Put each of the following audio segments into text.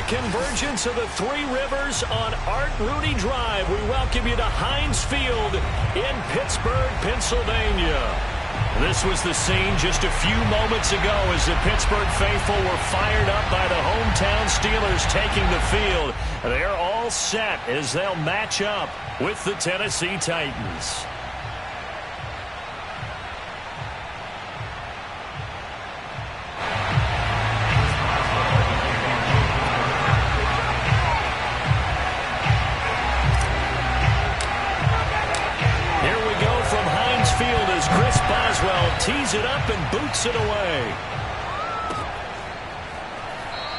convergence of the Three Rivers on Art Rooney Drive. We welcome you to Heinz Field in Pittsburgh, Pennsylvania. This was the scene just a few moments ago as the Pittsburgh faithful were fired up by the hometown Steelers taking the field. They're all set as they'll match up with the Tennessee Titans. Tees it up and boots it away.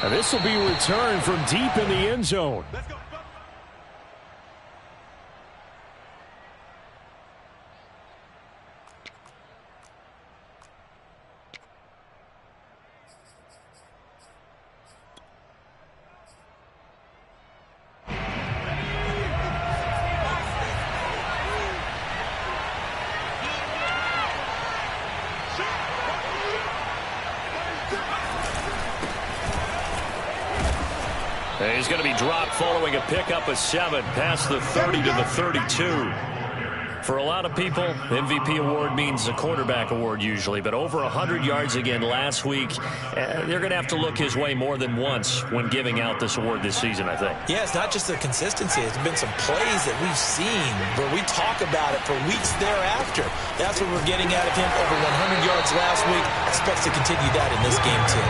Now this will be returned from deep in the end zone. Let's go. He's going to be dropped following a pickup of 7 past the 30 to the 32. For a lot of people, MVP award means a quarterback award usually, but over 100 yards again last week. They're going to have to look his way more than once when giving out this award this season, I think. Yeah, it's not just the consistency. It's been some plays that we've seen where we talk about it for weeks thereafter. That's what we're getting out of him. Over 100 yards last week. Expects to continue that in this game, too.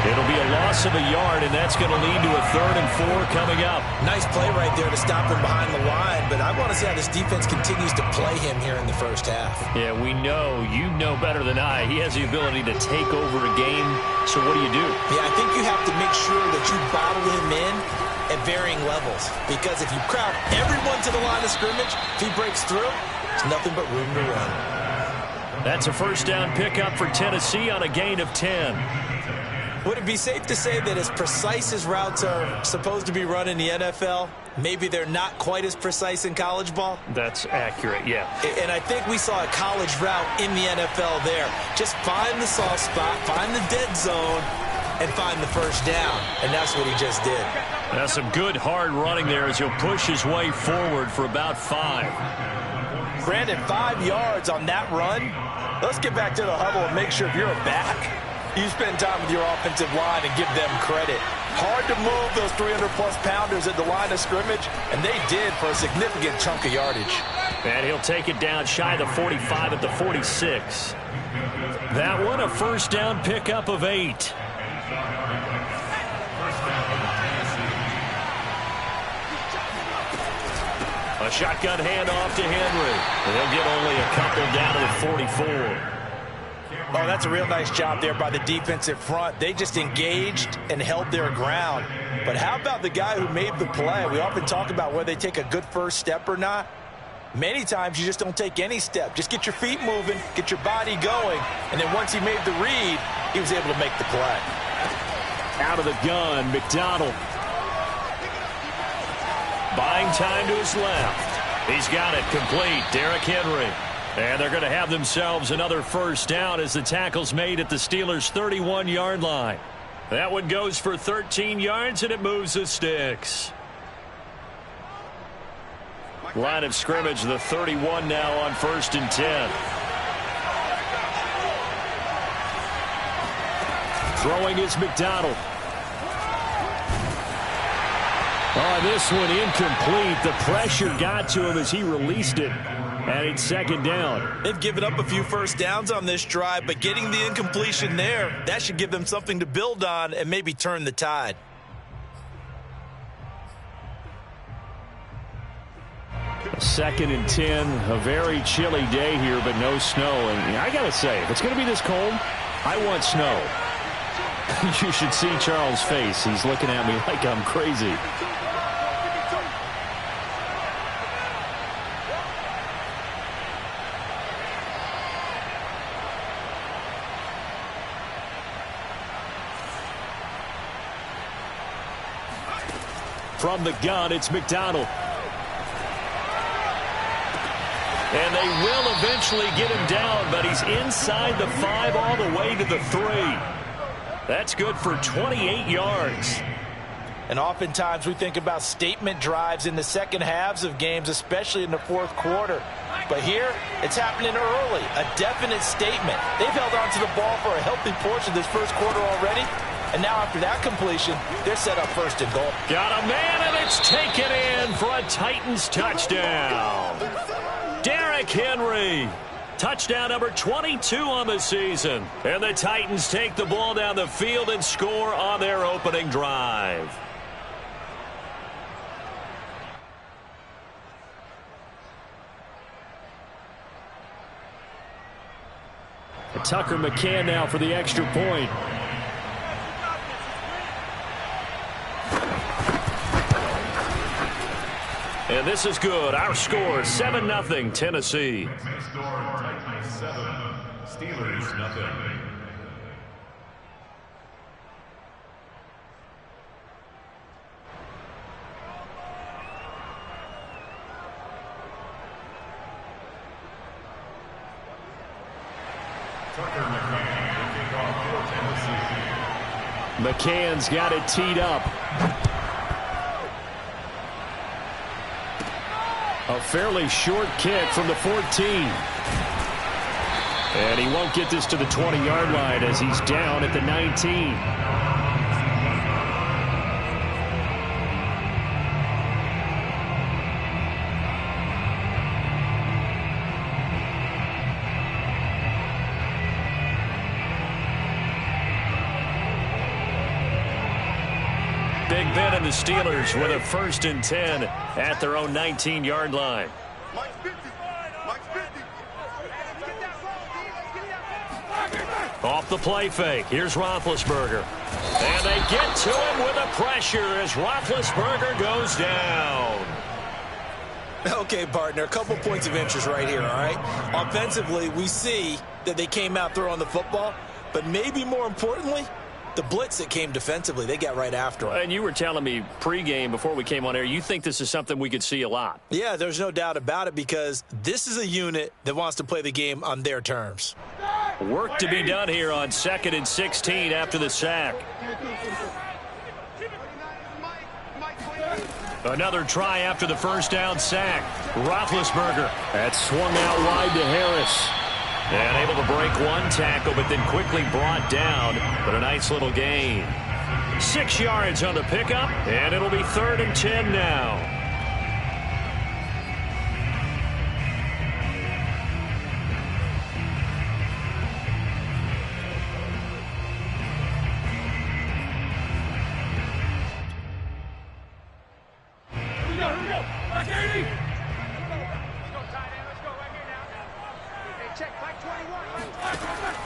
It'll be a loss of a yard, and that's going to lead to a 3rd and 4 coming up. Nice play right there to stop him behind the line, but I want to see how this defense continues to play him here in the first half. Yeah, we know. You know better than I. He has the ability to take over a game, so what do you do? Yeah, I think you have to make sure that you bottle him in at varying levels, because if you crowd everyone to the line of scrimmage, if he breaks through, there's nothing but room to run. That's a first down pickup for Tennessee on a gain of 10. Would it be safe to say that as precise as routes are supposed to be run in the NFL, maybe they're not quite as precise in college ball? That's accurate, yeah. And I think we saw a college route in the NFL there. Just find the soft spot, find the dead zone, and find the first down. And that's what he just did. That's some good hard running there as he'll push his way forward for about 5. Brandon, 5 yards on that run. Let's get back to the huddle and make sure if you're a back, you spend time with your offensive line and give them credit. Hard to move those 300-plus pounders at the line of scrimmage, and they did for a significant chunk of yardage. And he'll take it down shy of the 45 at the 46. That one a first down pickup of 8. A shotgun handoff to Henry. They'll get only a couple down to the 44. Oh, that's a real nice job there by the defensive front. They just engaged and held their ground. But how about the guy who made the play? We often talk about whether they take a good first step or not. Many times you just don't take any step. Just get your feet moving, get your body going, and then once he made the read, he was able to make the play. Out of the gun, McDonald. Buying time to his left. He's got it complete. Derrick Henry. And they're going to have themselves another first down as the tackle's made at the Steelers' 31-yard line. That one goes for 13 yards, and it moves the sticks. Line of scrimmage, the 31 now on 1st and 10. Throwing is McDonald. Oh, this one incomplete. The pressure got to him as he released it. And it's 2nd down. They've given up a few first downs on this drive, but getting the incompletion there, that should give them something to build on and maybe turn the tide. Second and 10, a very chilly day here, but no snow. And I got to say, if it's going to be this cold, I want snow. You should see Charles' face. He's looking at me like I'm crazy. From the gun, it's McDonald. And they will eventually get him down, but he's inside the 5 all the way to the 3. That's good for 28 yards. And oftentimes we think about statement drives in the second halves of games, especially in the fourth quarter. But here, it's happening early, a definite statement. They've held on to the ball for a healthy portion of this first quarter already. And now after that completion, they're set up first and goal. Got a man, and it's taken in for a Titans touchdown. Derrick Henry. Touchdown number 22 on the season. And the Titans take the ball down the field and score on their opening drive. Tucker McCann now for the extra point. And this is good. Our score, 7-0, Tennessee. Steelers, nothing. McCann's got it teed up. A fairly short kick from the 14. And he won't get this to the 20-yard line as he's down at the 19. Big Ben and the Steelers with a 1st and 10 at their own 19-yard line. Off the play fake. Here's Roethlisberger. And they get to him with a pressure as Roethlisberger goes down. Okay, partner, a couple points of interest right here, all right? Offensively, we see that they came out throwing the football, but maybe more importantly, the blitz that came defensively, they got right after him. And you were telling me pregame before we came on air, you think this is something we could see a lot. Yeah, there's no doubt about it because this is a unit that wants to play the game on their terms. Work to be done here on 2nd and 16 after the sack. Another try after the first down sack. Roethlisberger. That swung out wide to Harris. And able to break one tackle, but then quickly brought down. But a nice little gain. 6 yards on the pickup, and it'll be 3rd and 10 now.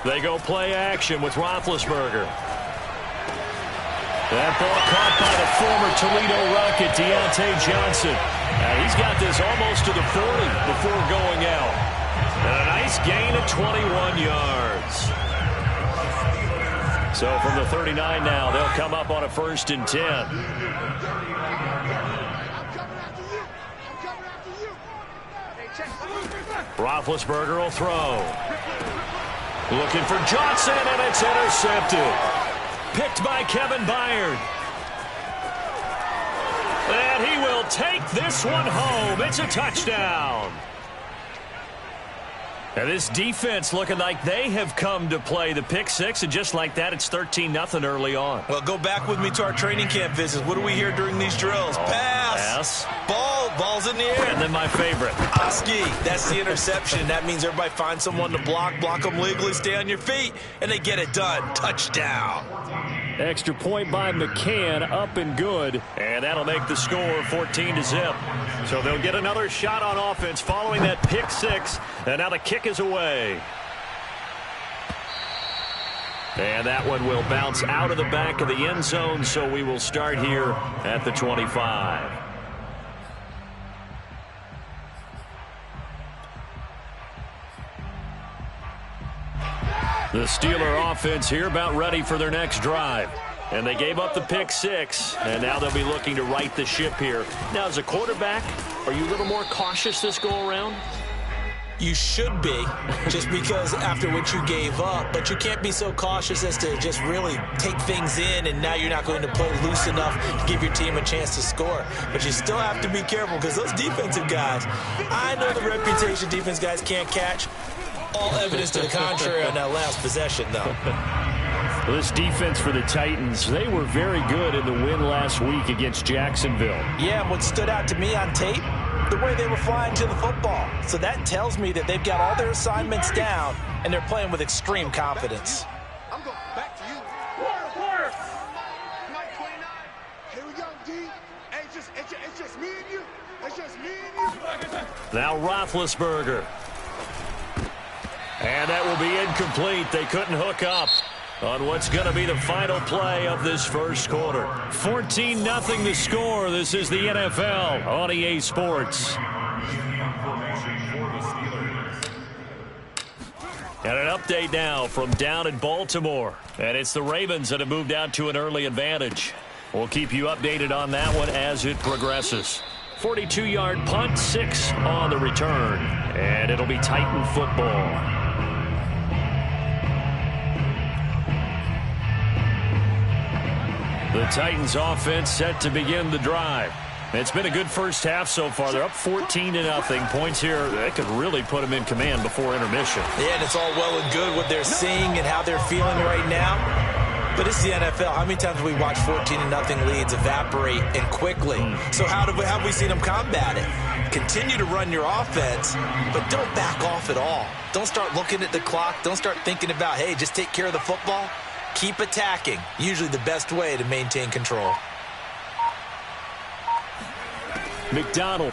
They go play action with Roethlisberger. That ball caught by the former Toledo Rocket, Deontay Johnson. And he's got this almost to the 40 before going out. And a nice gain of 21 yards. So from the 39 now, they'll come up on a 1st and 10. Roethlisberger will throw. Looking for Johnson, and it's intercepted. Picked by Kevin Byard. And he will take this one home. It's a touchdown. And this defense looking like they have come to play the pick six, and just like that, it's 13-0 early on. Well, go back with me to our training camp visits. What do we hear during these drills? Pass. Ball's in the air. And then my favorite. Oski, that's the interception. That means everybody finds someone to block them legally, stay on your feet, and they get it done. Touchdown. Extra point by McCann, up and good. And that'll make the score 14-0. So they'll get another shot on offense following that pick six. And now the kick is away. And that one will bounce out of the back of the end zone. So we will start here at the 25. The Steeler offense here about ready for their next drive. And they gave up the pick six, and now they'll be looking to right the ship here. Now, as a quarterback, are you a little more cautious this go-around? You should be, just because after what you gave up, but you can't be so cautious as to just really take things in, and now you're not going to play loose enough to give your team a chance to score. But you still have to be careful, because those defensive guys, I know the reputation defense guys can't catch. All evidence to the contrary on that last possession, though. This defense for the Titans, they were very good in the win last week against Jacksonville. Yeah, and what stood out to me on tape, the way they were flying to the football. So that tells me that they've got all their assignments down, and they're playing with extreme confidence. I'm going back to you. Quarter. Mike 29. Here we go, D. Hey, it's just me and you. It's just me and you. Now Roethlisberger. And that will be incomplete. They couldn't hook up on what's going to be the final play of this first quarter. 14-0 the score. This is the NFL on EA Sports. And an update now from down in Baltimore. And it's the Ravens that have moved out to an early advantage. We'll keep you updated on that one as it progresses. 42-yard punt, 6 on the return. And it'll be Titan football. The Titans offense set to begin the drive. It's been a good first half so far. They're up 14-0. Points here, that could really put them in command before intermission. Yeah, and it's all well and good what they're seeing and how they're feeling right now. But it's the NFL. How many times have we watched 14-0 leads evaporate and quickly? So how have we seen them combat it? Continue to run your offense, but don't back off at all. Don't start looking at the clock. Don't start thinking about, hey, just take care of the football. Keep attacking. Usually the best way to maintain control. McDonald.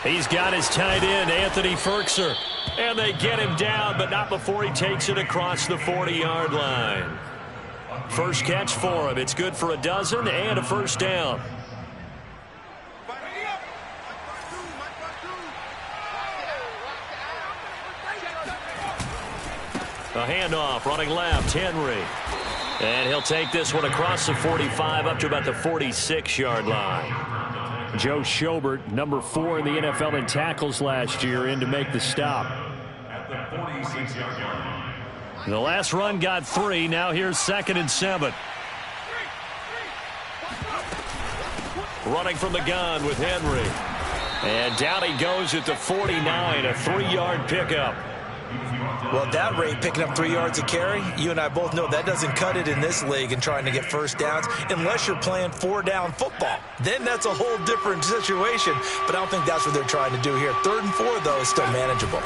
He's got his tight end, Anthony Ferkser. And they get him down, but not before he takes it across the 40-yard line. First catch for him. It's good for a dozen and a first down. A handoff, running left, Henry. And he'll take this one across the 45 up to about the 46-yard line. Joe Schobert, number 4 in the NFL in tackles last year, in to make the stop. At the 46-yard line. The last run got 3. Now here's 2nd and 7. Running from the gun with Henry. And down he goes at the 49, a 3-yard pickup. Well, at that rate, picking up 3 yards a carry, you and I both know that doesn't cut it in this league and trying to get first downs unless you're playing 4-down football. Then that's a whole different situation, but I don't think that's what they're trying to do here. 3rd and 4, though, is still manageable.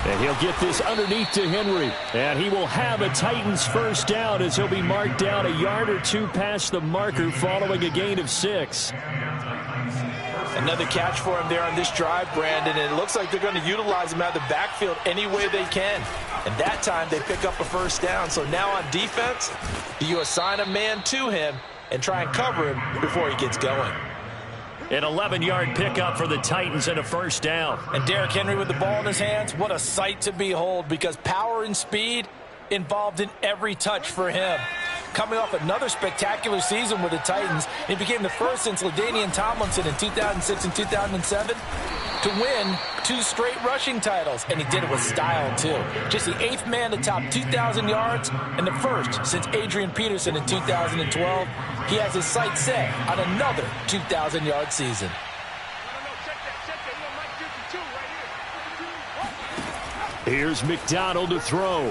And he'll get this underneath to Henry. And he will have a Titans first down as he'll be marked down a yard or 2 past the marker following a gain of 6. Another catch for him there on this drive, Brandon, and it looks like they're going to utilize him out of the backfield any way they can. And that time they pick up a first down. So now on defense, do you assign a man to him and try and cover him before he gets going? An 11-yard pickup for the Titans and a first down. And Derrick Henry with the ball in his hands, what a sight to behold, because power and speed involved in every touch for him. Coming off another spectacular season with the Titans, he became the first since LaDainian Tomlinson in 2006 and 2007 to win 2 straight rushing titles, and he did it with style too. Just the 8th man to top 2,000 yards and the first since Adrian Peterson in 2012. He has his sights set on another 2,000-yard season. Here's McDonald to throw.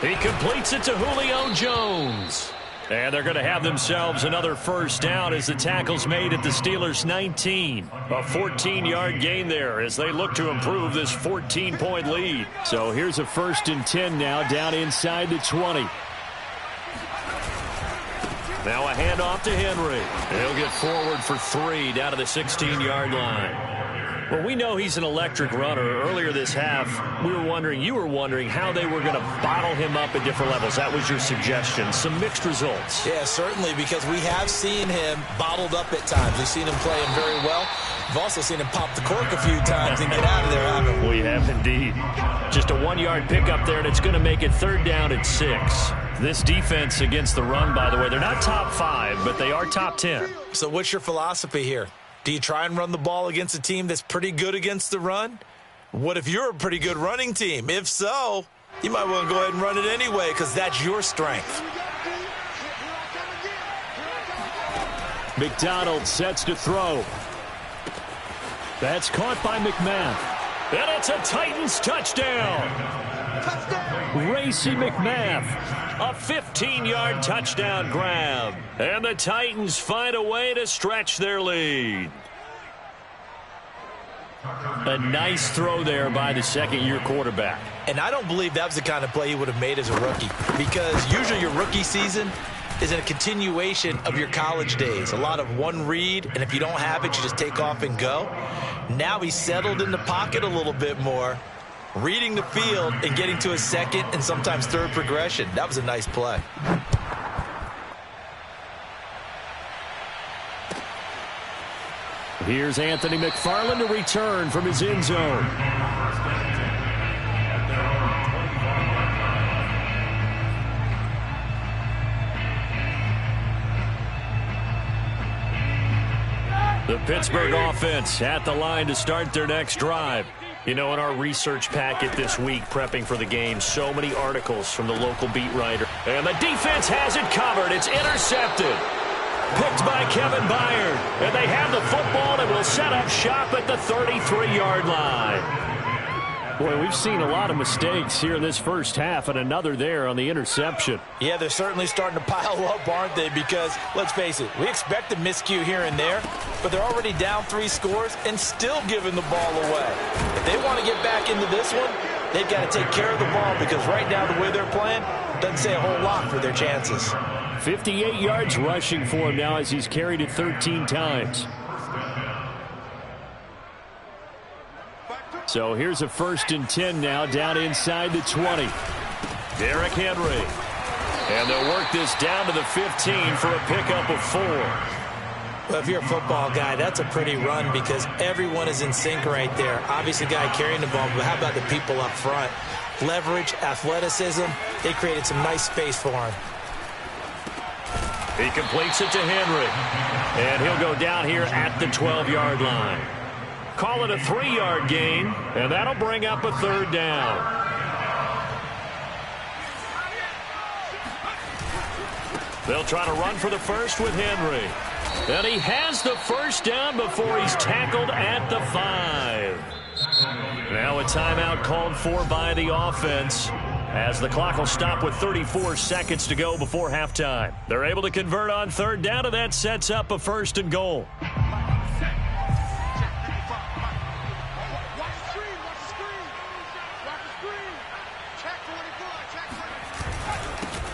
He completes it to Julio Jones. And they're going to have themselves another first down as the tackle's made at the Steelers' 19. A 14-yard gain there as they look to improve this 14-point lead. So here's a 1st and 10 now down inside the 20. Now a handoff to Henry. He'll get forward for 3 down to the 16-yard line. Well, we know he's an electric runner. Earlier this half, you were wondering how they were going to bottle him up at different levels. That was your suggestion. Some mixed results. Yeah, certainly, because we have seen him bottled up at times. We've seen him playing very well. We've also seen him pop the cork a few times and get out of there, haven't we? We have indeed. Just a 1-yard pickup there, and it's going to make it 3rd down at 6. This defense against the run, by the way, they're not top 5, but they are top 10. So what's your philosophy here? Do you try and run the ball against a team that's pretty good against the run? What if you're a pretty good running team? If so, you might want to go ahead and run it anyway because that's your strength. McDonald sets to throw. That's caught by McMath. And it's a Titans touchdown. Racy McMath. A 15-yard touchdown grab. And the Titans find a way to stretch their lead. A nice throw there by the second-year quarterback. And I don't believe that was the kind of play he would have made as a rookie, because usually your rookie season is a continuation of your college days. A lot of one read, and if you don't have it, you just take off and go. Now he's settled in the pocket a little bit more, reading the field and getting to a second and sometimes third progression. That was a nice play. Here's Anthony McFarland to return from his end zone. The Pittsburgh offense at the line to start their next drive. You know, in our research packet this week, prepping for the game, so many articles from the local beat writer. And the defense has it covered. It's intercepted. Picked by Kevin Byard. And they have the football and will set up shop at the 33-yard line. Boy, we've seen a lot of mistakes here in this first half, and another there on the interception. Yeah, they're certainly starting to pile up, aren't they? Because, let's face it, we expect a miscue here and there, but they're already down 3 scores and still giving the ball away. If they want to get back into this one, they've got to take care of the ball, because right now the way they're playing doesn't say a whole lot for their chances. 58 yards rushing for him now as he's carried it 13 times. So here's a 1st and 10 now down inside the 20. Derrick Henry. And they'll work this down to the 15 for a pickup of 4. Well, if you're a football guy, that's a pretty run because everyone is in sync right there. Obviously, the guy carrying the ball, but how about the people up front? Leverage, athleticism, they created some nice space for him. He completes it to Henry. And he'll go down here at the 12-yard line. Call it a 3-yard gain, and that'll bring up a 3rd down. They'll try to run for the first with Henry. And he has the 1st down before he's tackled at the 5. Now a timeout called for by the offense, as the clock will stop with 34 seconds to go before halftime. They're able to convert on 3rd down, and that sets up a 1st and goal.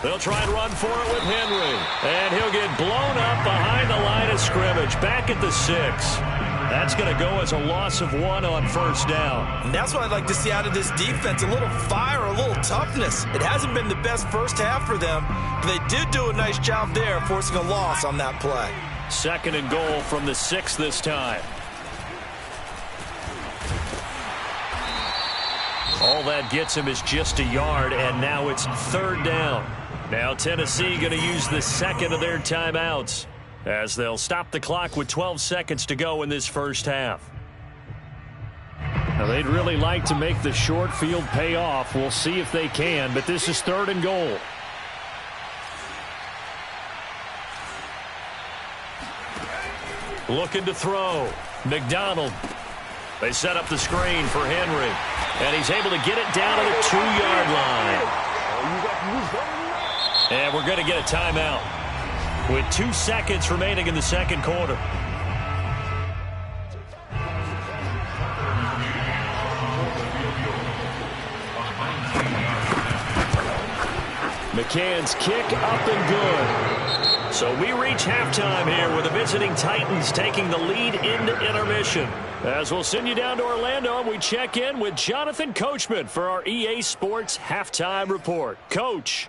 They'll try and run for it with Henry. And he'll get blown up behind the line of scrimmage. Back at the 6. That's going to go as a loss of 1 on 1st down. And that's what I'd like to see out of this defense. A little fire, a little toughness. It hasn't been the best first half for them, but they did do a nice job there, forcing a loss on that play. 2nd and goal from the 6 this time. All that gets him is just a yard, and now it's 3rd down. Now Tennessee going to use the 2nd of their timeouts as they'll stop the clock with 12 seconds to go in this first half. Now they'd really like to make the short field pay off. We'll see if they can, but this is 3rd and goal. Looking to throw. McDonald. They set up the screen for Henry, and he's able to get it down to the 2-yard line. And we're going to get a timeout with 2 seconds remaining in the 2nd quarter. McCann's kick up and good. So we reach halftime here with the visiting Titans taking the lead into intermission. As we'll send you down to Orlando, and we check in with Jonathan Coachman for our EA Sports Halftime Report. Coach.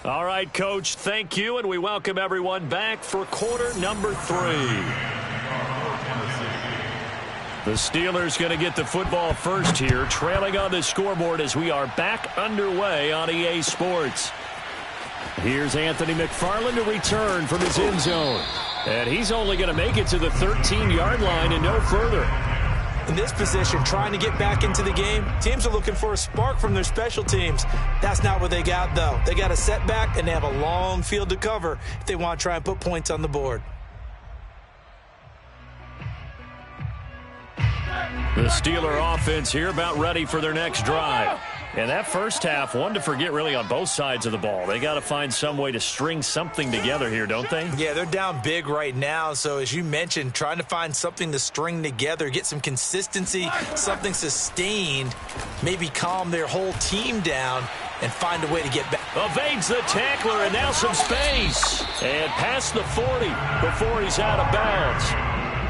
All right, Coach, thank you, and we welcome everyone back for quarter number 3. The Steelers going to get the football first here, trailing on the scoreboard as we are back underway on EA Sports. Here's Anthony McFarland to return from his end zone. And he's only going to make it to the 13-yard line and no further. In this position, trying to get back into the game, teams are looking for a spark from their special teams. That's not what they got, though. They got a setback, and they have a long field to cover if they want to try and put points on the board. The Steeler offense here about ready for their next drive. And that first half, one to forget really on both sides of the ball. They got to find some way to string something together here, don't they? Yeah, they're down big right now. So as you mentioned, trying to find something to string together, get some consistency, something sustained, maybe calm their whole team down and find a way to get back. Evades the tackler and now some space. And past the 40 before he's out of bounds.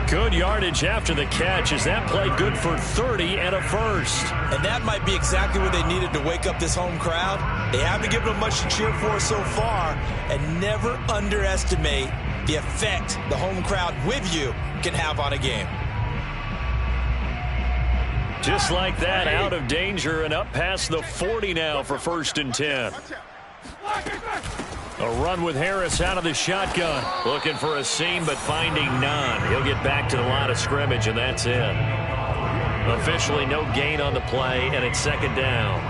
Good yardage after the catch as that play good for 30 and a first. And that might be exactly what they needed to wake up this home crowd. They haven't given them much to cheer for so far, and never underestimate the effect the home crowd with you can have on a game. Just like that, out of danger and up past the 40 now for 1st and 10. A run with Harris out of the shotgun. Looking for a seam, but finding none. He'll get back to the line of scrimmage, and that's it. Officially no gain on the play, and it's 2nd down.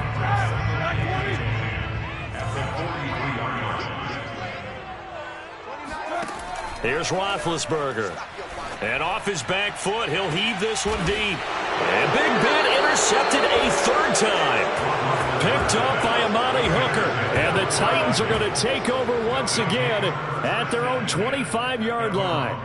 Here's Roethlisberger. And off his back foot, he'll heave this one deep. And Big Ben intercepted a 3rd time. Picked off by Amani Hooker. And the Titans are going to take over once again at their own 25-yard line.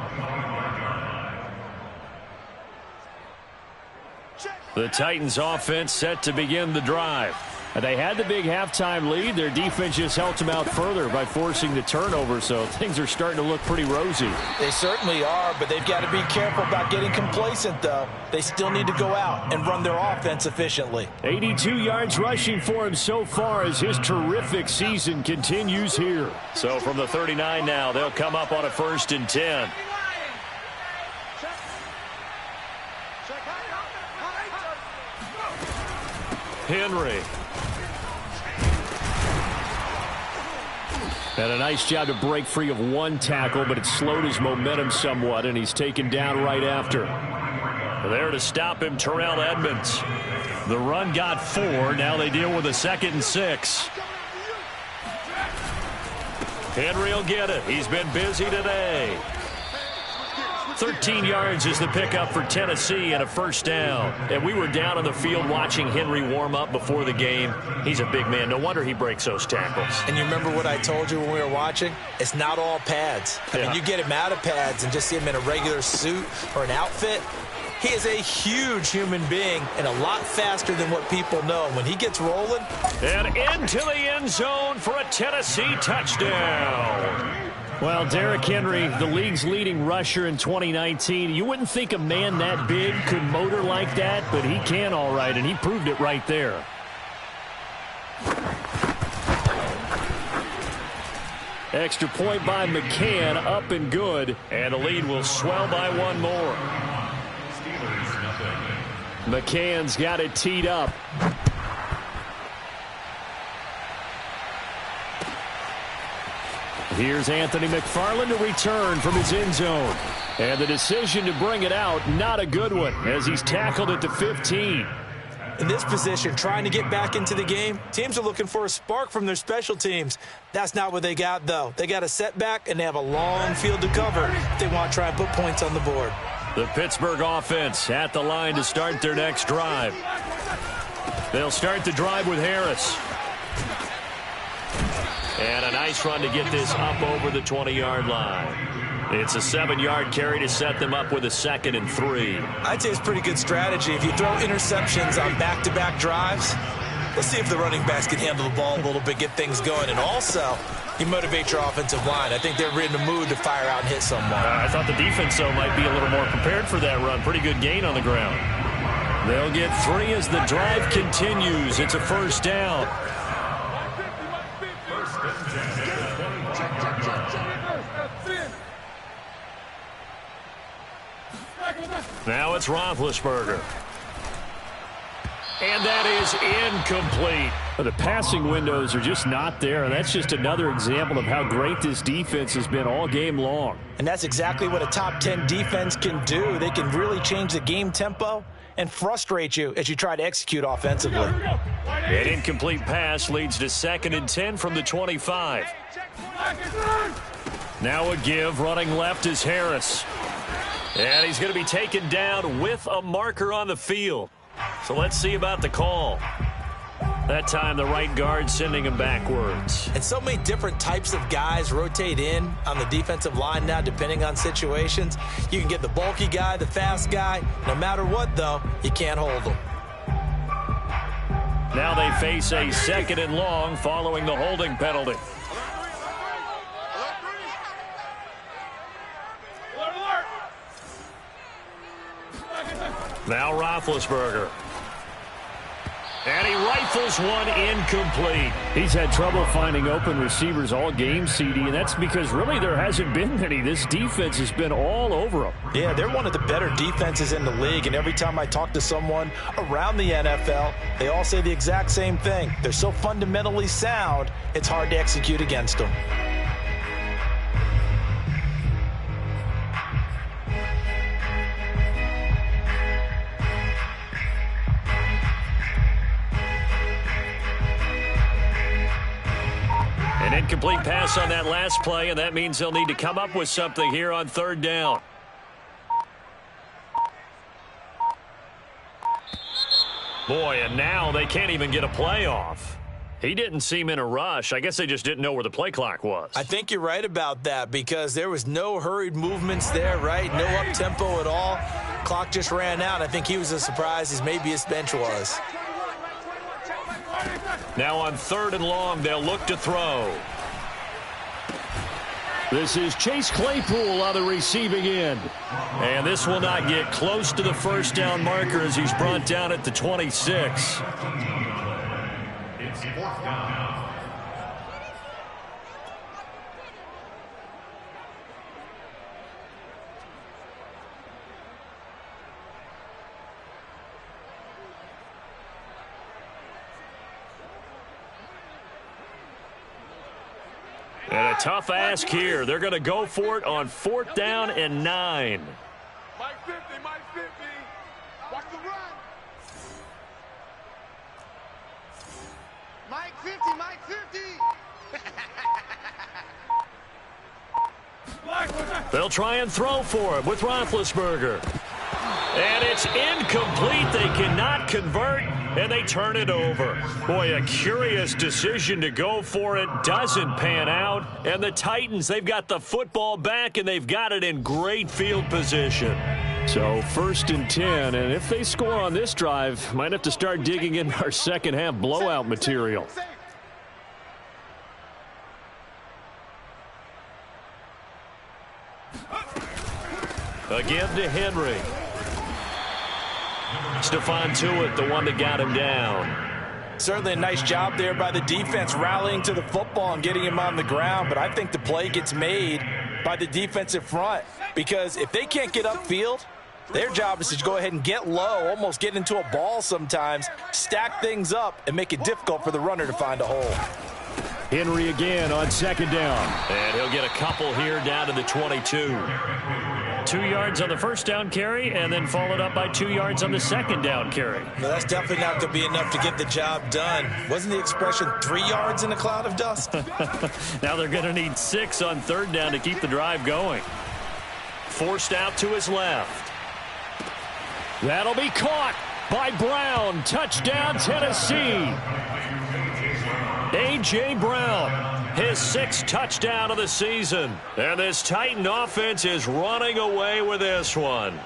The Titans offense set to begin the drive. They had the big halftime lead. Their defense just helped them out further by forcing the turnover, so things are starting to look pretty rosy. They certainly are, but they've got to be careful about getting complacent, though. They still need to go out and run their offense efficiently. 82 yards rushing for him so far as his terrific season continues here. So from the 39 now, they'll come up on a 1st and 10. Henry. And a nice job to break free of one tackle, but it slowed his momentum somewhat, and he's taken down right after. There to stop him, Terrell Edmonds. The run got 4. Now they deal with a 2nd and 6. Henry will get it. He's been busy today. 13 yards is the pickup for Tennessee and a 1st down. And we were down on the field watching Henry warm up before the game. He's a big man. No wonder he breaks those tackles. And you remember what I told you when we were watching? It's not all pads. I mean, you get him out of pads and just see him in a regular suit or an outfit. He is a huge human being and a lot faster than what people know. When he gets rolling. And into the end zone for a Tennessee touchdown. Well, Derrick Henry, the league's leading rusher in 2019. You wouldn't think a man that big could motor like that, but he can all right, and he proved it right there. Extra point by McCann, up and good, and the lead will swell by 1 more. McCann's got it teed up. Here's Anthony McFarland to return from his end zone. And the decision to bring it out, not a good one, as he's tackled at the 15. In this position, trying to get back into the game, teams are looking for a spark from their special teams. That's not what they got, though. They got a setback, and they have a long field to cover if they want to try and put points on the board. The Pittsburgh offense at the line to start their next drive. They'll start the drive with Harris. And a nice run to get this up over the 20-yard line. It's a 7-yard carry to set them up with a 2nd and 3. I'd say it's pretty good strategy. If you throw interceptions on back-to-back drives, let's see if the running backs can handle the ball a little bit, get things going, and also you motivate your offensive line. I think they're in the mood to fire out and hit someone. I thought the defense, though, might be a little more prepared for that run. Pretty good gain on the ground. They'll get 3 as the drive continues. It's a 1st down. Now it's Roethlisberger. And that is incomplete. The passing windows are just not there, and that's just another example of how great this defense has been all game long. And that's exactly what a top 10 defense can do. They can really change the game tempo and frustrate you as you try to execute offensively. An incomplete pass leads to 2nd and 10 from the 25. Now a give, running left is Harris. And he's going to be taken down with a marker on the field. So let's see about the call. That time the right guard sending him backwards. And so many different types of guys rotate in on the defensive line now depending on situations. You can get the bulky guy, the fast guy. No matter what, though, you can't hold them. Now they face a 2nd and long following the holding penalty. Now Roethlisberger. And he rifles one incomplete. He's had trouble finding open receivers all game, CD, and that's because really there hasn't been many. This defense has been all over them. Yeah, they're one of the better defenses in the league, and every time I talk to someone around the NFL, they all say the exact same thing. They're so fundamentally sound, it's hard to execute against them. An incomplete pass on that last play, and that means they'll need to come up with something here on 3rd down. Boy, and now they can't even get a play off. He didn't seem in a rush. I guess they just didn't know where the play clock was. I think you're right about that because there was no hurried movements there, right? No up-tempo at all. Clock just ran out. I think he was as surprised as maybe his bench was. Now on 3rd and long, they'll look to throw. This is Chase Claypool on the receiving end. And this will not get close to the 1st down marker as he's brought down at the 26. It's 4th down. And a tough ask here. They're going to go for it on 4th down and 9. Mike 50, Mike 50. Watch the run. Mike 50, Mike 50. They'll try and throw for it with Roethlisberger. And it's incomplete. They cannot convert, and they turn it over. Boy, a curious decision to go for it. Doesn't pan out. And the Titans, they've got the football back, and they've got it in great field position. So 1st and 10, and if they score on this drive, might have to start digging in our second-half blowout material. A give to Henry. Stephon Tuitt, the one that got him down. Certainly a nice job there by the defense rallying to the football and getting him on the ground, but I think the play gets made by the defensive front because if they can't get upfield, their job is to go ahead and get low, almost get into a ball sometimes, stack things up, and make it difficult for the runner to find a hole. Henry again on 2nd down. And he'll get a couple here down to the 22. 2 yards on the 1st down carry, and then followed up by 2 yards on the 2nd down carry. No, that's definitely not going to be enough to get the job done. Wasn't the expression 3 yards in a cloud of dust? Now they're going to need 6 on 3rd down to keep the drive going. Forced out to his left. That'll be caught by Brown. Touchdown, Tennessee. A.J. Brown, his 6th touchdown of the season. And this Titan offense is running away with this one.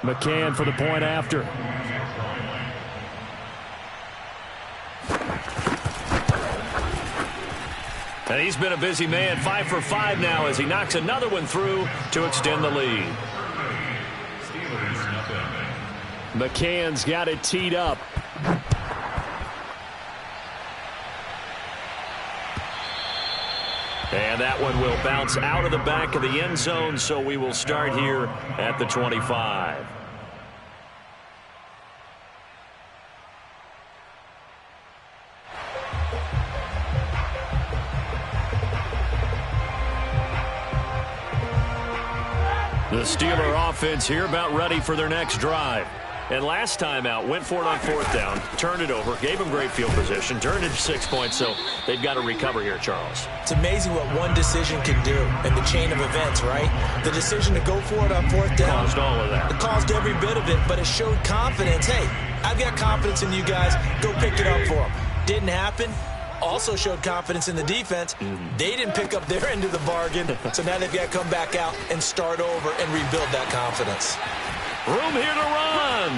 McCann for the point after. And he's been a busy man, 5 for 5 now as he knocks another one through to extend the lead. McCann's got it teed up. And that one will bounce out of the back of the end zone, so we will start here at the 25. The Steeler offense here about ready for their next drive. And last time out, went for it on 4th down, turned it over, gave them great field position, turned it to 6 points, so they've got to recover here, Charles. It's amazing what one decision can do in the chain of events, right? The decision to go for it on 4th down. Caused all of that. It caused every bit of it, but it showed confidence. Hey, I've got confidence in you guys. Go pick it up for them. Didn't happen. Also showed confidence in the defense. They didn't pick up their end of the bargain, so now they've got to come back out and start over and rebuild that confidence. Room here to run.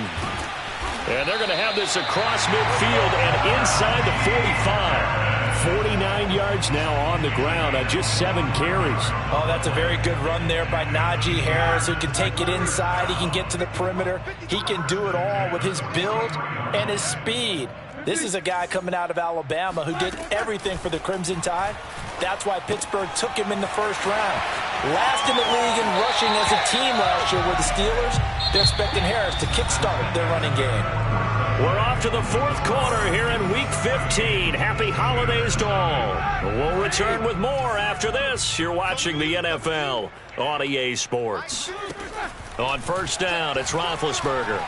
And they're going to have this across midfield and inside the 45. 49 yards now on the ground on just 7 carries. Oh, that's a very good run there by Najee Harris, who can take it inside. He can get to the perimeter. He can do it all with his build and his speed. This is a guy coming out of Alabama who did everything for the Crimson Tide. That's why Pittsburgh took him in the 1st round. Last in the league in rushing as a team last year were the Steelers. They're expecting Harris to kickstart their running game. We're off to the 4th quarter here in Week 15. Happy holidays to all. We'll return with more after this. You're watching the NFL on EA Sports. On 1st down, it's Roethlisberger.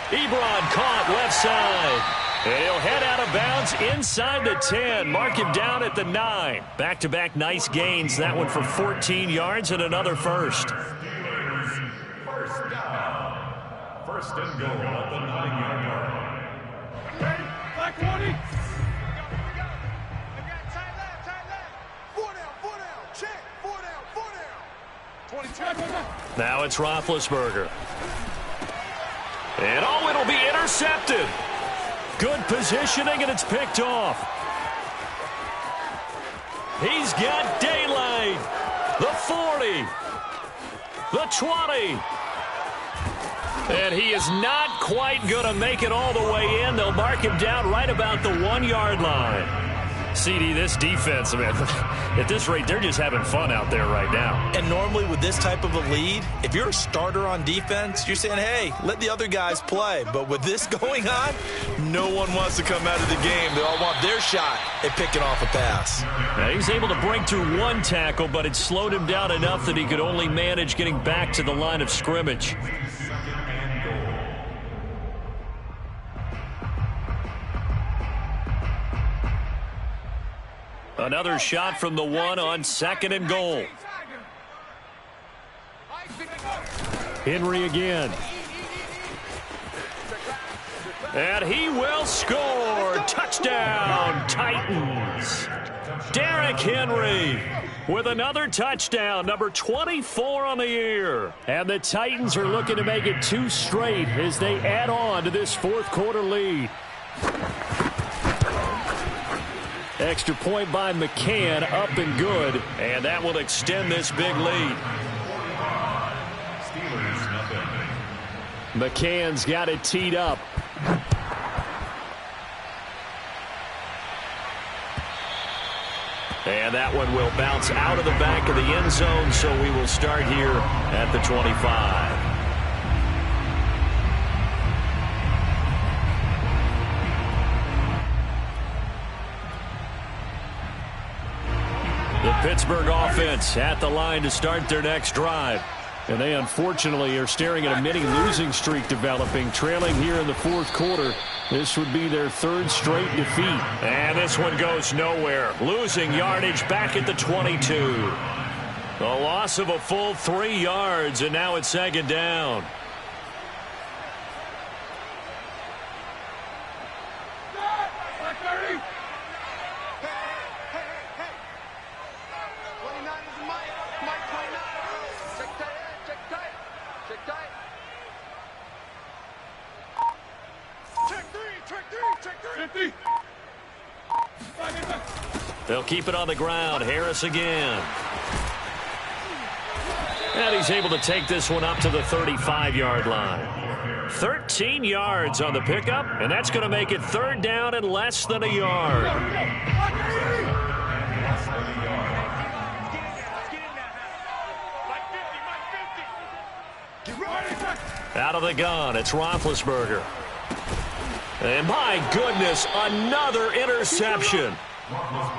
Ebron caught left side. And he'll head out of bounds inside the 10. Mark him down at the 9. Back-to-back nice gains. That one for 14 yards and another first. 1st down. 1st and goal at the 9-yard line. Ready? Black 20. We got tight left. 4 down. Check. 4 down. 22. Now it's Roethlisberger. And oh, it'll be intercepted. Good positioning, and it's picked off. He's got daylight. The 40. The 20. And he is not quite going to make it all the way in. They'll mark him down right about the 1-yard line. CD, this defense, man, at this rate, they're just having fun out there right now. And normally with this type of a lead, if you're a starter on defense, you're saying, hey, let the other guys play. But with this going on, no one wants to come out of the game. They all want their shot at picking off a pass. Now, he's able to break through 1 tackle, but it slowed him down enough that he could only manage getting back to the line of scrimmage. Another shot from the 1 on 2nd and goal. Henry again. And he will score. Touchdown, Titans. Derrick Henry with another touchdown, number 24 on the year. And the Titans are looking to make it 2 straight as they add on to this 4th quarter lead. Extra point by McCann, up and good. And that will extend this big lead. McCann's got it teed up. And that one will bounce out of the back of the end zone, so we will start here at the 25. The Pittsburgh offense at the line to start their next drive. And they unfortunately are staring at a mini losing streak developing, trailing here in the 4th quarter. This would be their 3rd straight defeat. And this one goes nowhere. Losing yardage back at the 22. A loss of a full 3 yards, and now it's second down. They'll keep it on the ground. Harris again. And he's able to take this one up to the 35-yard line. 13 yards on the pickup, and that's going to make it third down and less than a yard. Out of the gun, it's Roethlisberger. And my goodness, another interception.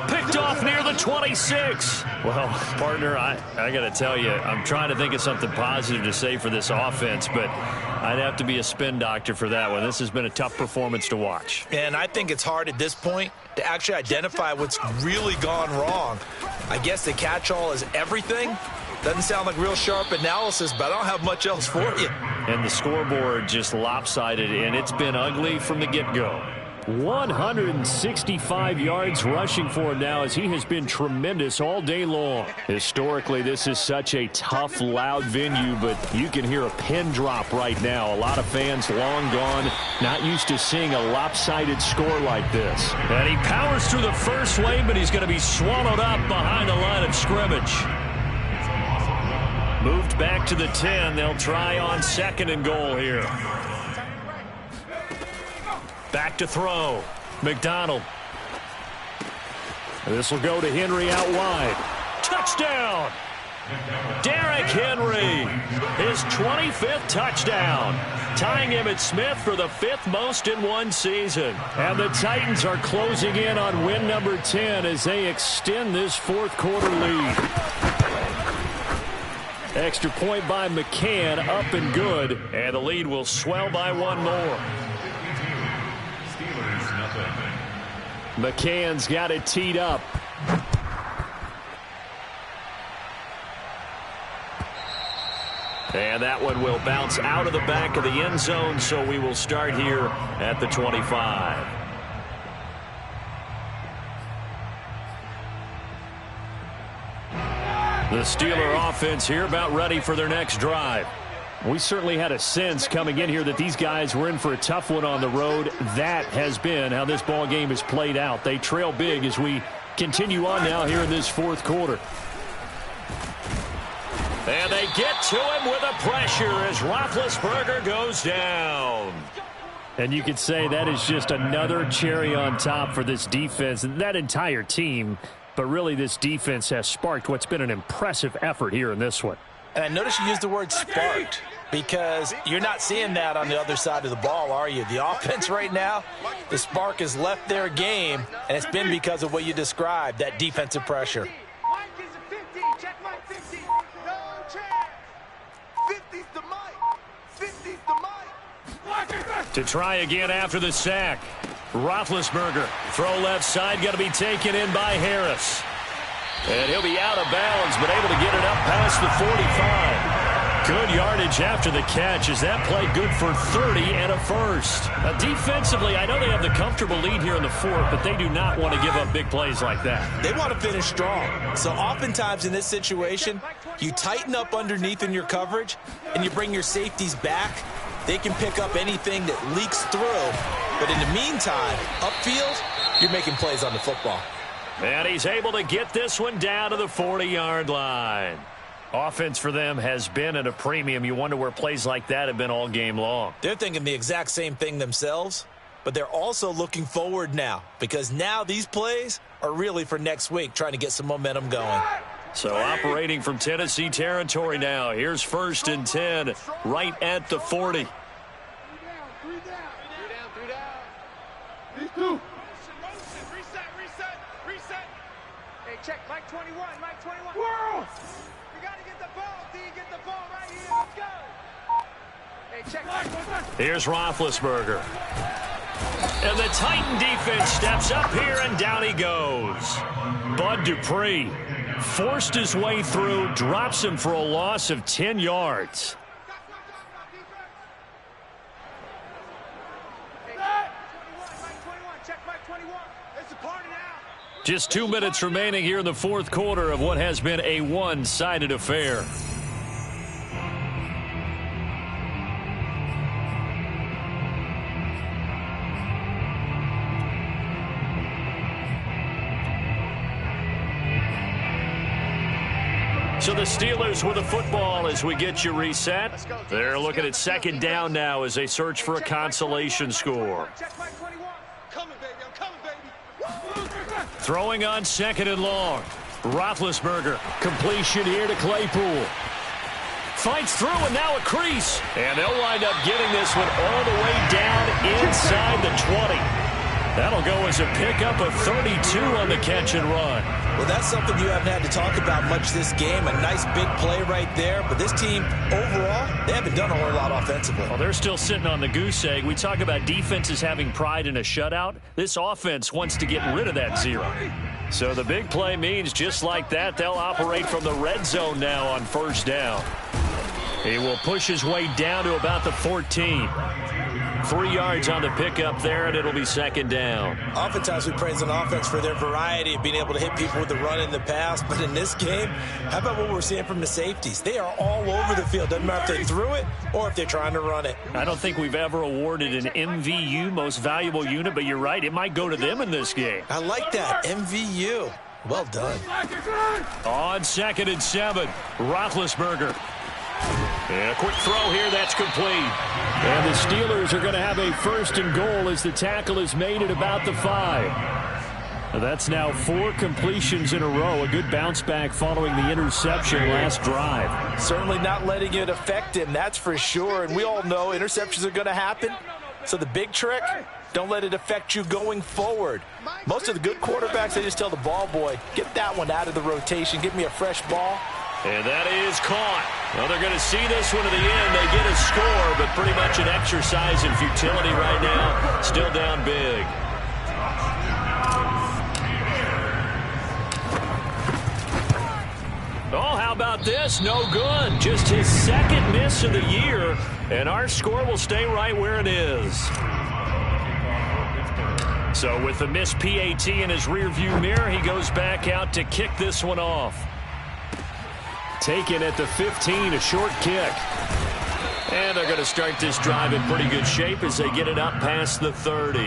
Picked off near the 26. Well, partner, I got to tell you, I'm trying to think of something positive to say for this offense, but I'd have to be a spin doctor for that one. This has been a tough performance to watch. And I think it's hard at this point to actually identify what's really gone wrong. I guess the catch-all is everything. Doesn't sound like real sharp analysis, but I don't have much else for you. And the scoreboard just lopsided, and it's been ugly from the get-go. 165 yards rushing for him now as he has been tremendous all day long. Historically, this is such a tough, loud venue, but you can hear a pin drop right now. A lot of fans long gone, not used to seeing a lopsided score like this. And he powers through the first wave, but he's going to be swallowed up behind the line of scrimmage. Moved back to the 10. They'll try on second and goal here. Back to throw. McDonald. This will go to Henry out wide. Touchdown! Derrick Henry, his 25th touchdown, tying Emmitt Smith for the 5th most in one season. And the Titans are closing in on win number 10 as they extend this fourth quarter lead. Extra point by McCann, up and good. And the lead will swell by one more. McCann's got it teed up. And that one will bounce out of the back of the end zone, so we will start here at the 25. The Steeler offense here about ready for their next drive. We certainly had a sense coming in here that these guys were in for a tough one on the road. That has been how this ball game has played out. They trail big as we continue on now here in this fourth quarter. And they get to him with a pressure as Roethlisberger goes down. And you could say that is just another cherry on top for this defense and that entire team. But really, this defense has sparked what's been an impressive effort here in this one. And I noticed you used the word sparked because you're not seeing that on the other side of the ball, are you? The offense right now, the spark has left their game, and it's been because of what you described, that defensive pressure. Mike is a 50. Check Mike 50. No chance. 50's the Mike. 50's the Mike. To try again after the sack. Roethlisberger, throw left side, got to be taken in by Harris. And he'll be out of bounds, but able to get it up past the 45. Good yardage after the catch as that play good for 30 and a first. Defensively, I know they have the comfortable lead here in the fourth, but they do not want to give up big plays like that. They want to finish strong. So oftentimes in this situation, you tighten up underneath in your coverage, and you bring your safeties back. They can pick up anything that leaks through. But in the meantime, upfield, you're making plays on the football. And he's able to get this one down to the 40-yard line. Offense for them has been at a premium. You wonder where plays like that have been all game long. They're thinking the exact same thing themselves, but they're also looking forward now because now these plays are really for next week, trying to get some momentum going. So operating from Tennessee territory now. Here's 1st and 10 right at the 40. Three down. These two. Reset. Hey, check. Mike 21. World. You got to get the ball. D, get the ball right here. Let's go. Hey, check. Here's Roethlisberger. And the Titan defense steps up here, and down he goes. Bud Dupree Forced his way through, drops him for a loss of 10 yards. Just 2 minutes remaining here in the fourth quarter of what has been a one-sided affair. So the Steelers with the football as we get you reset. They're looking at second down now as they search for a consolation score. Throwing on second and long. Roethlisberger. Completion here to Claypool. Fights through and now a crease. And they'll wind up getting this one all the way down inside the 20. That'll go as a pickup of 32 on the catch and run. Well, that's something you haven't had to talk about much this game. A nice big play right there. But this team, overall, they haven't done a whole lot offensively. Well, they're still sitting on the goose egg. We talk about defenses having pride in a shutout. This offense wants to get rid of that zero. So the big play means just like that, they'll operate from the red zone now on first down. He will push his way down to about the 14. 3 yards on the pickup there, and it'll be second down. Oftentimes we praise an offense for their variety of being able to hit people with the run in the pass. But in this game, how about what we're seeing from the safeties? They are all over the field. Doesn't matter if they threw it or if they're trying to run it. I don't think we've ever awarded an MVU, most valuable unit, but you're right. It might go to them in this game. I like that. MVU. Well done. On second and 7, Roethlisberger. And a quick throw here, that's complete. And the Steelers are going to have a first and goal as the tackle is made at about the 5. That's now 4 completions in a row. A good bounce back following the interception last drive. Certainly not letting it affect him, that's for sure. And we all know interceptions are going to happen. So the big trick, don't let it affect you going forward. Most of the good quarterbacks, they just tell the ball boy, get that one out of the rotation, give me a fresh ball. And that is caught. Well, they're going to see this one to the end. They get a score, but pretty much an exercise in futility right now. Still down big. Oh, how about this? No good. Just his second miss of the year, and our score will stay right where it is. So with the missed PAT in his rearview mirror, he goes back out to kick this one off. Taken at the 15, a short kick. And they're going to start this drive in pretty good shape as they get it up past the 30.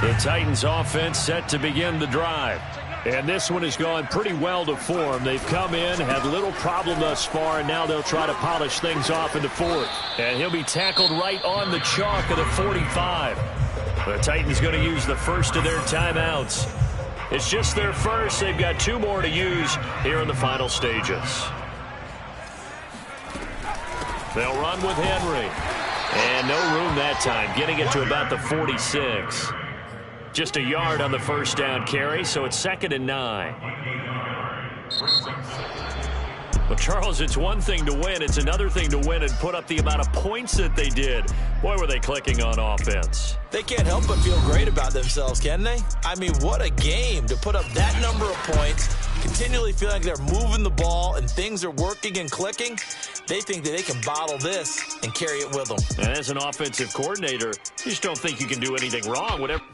The Titans offense set to begin the drive. And this one has gone pretty well to form. They've come in, had little problem thus far, and now they'll try to polish things off in the fourth. And he'll be tackled right on the chalk of the 45. The Titans going to use the first of their timeouts. It's just their first. They've got 2 more to use here in the final stages. They'll run with Henry. And no room that time, getting it to about the 46. Just a yard on the first down carry, so it's second and 9. Well, Charles, it's one thing to win. It's another thing to win and put up the amount of points that they did. Boy, were they clicking on offense. They can't help but feel great about themselves, can they? I mean, what a game to put up that number of points, continually feeling like they're moving the ball and things are working and clicking. They think that they can bottle this and carry it with them. And as an offensive coordinator, you just don't think you can do anything wrong. Whatever.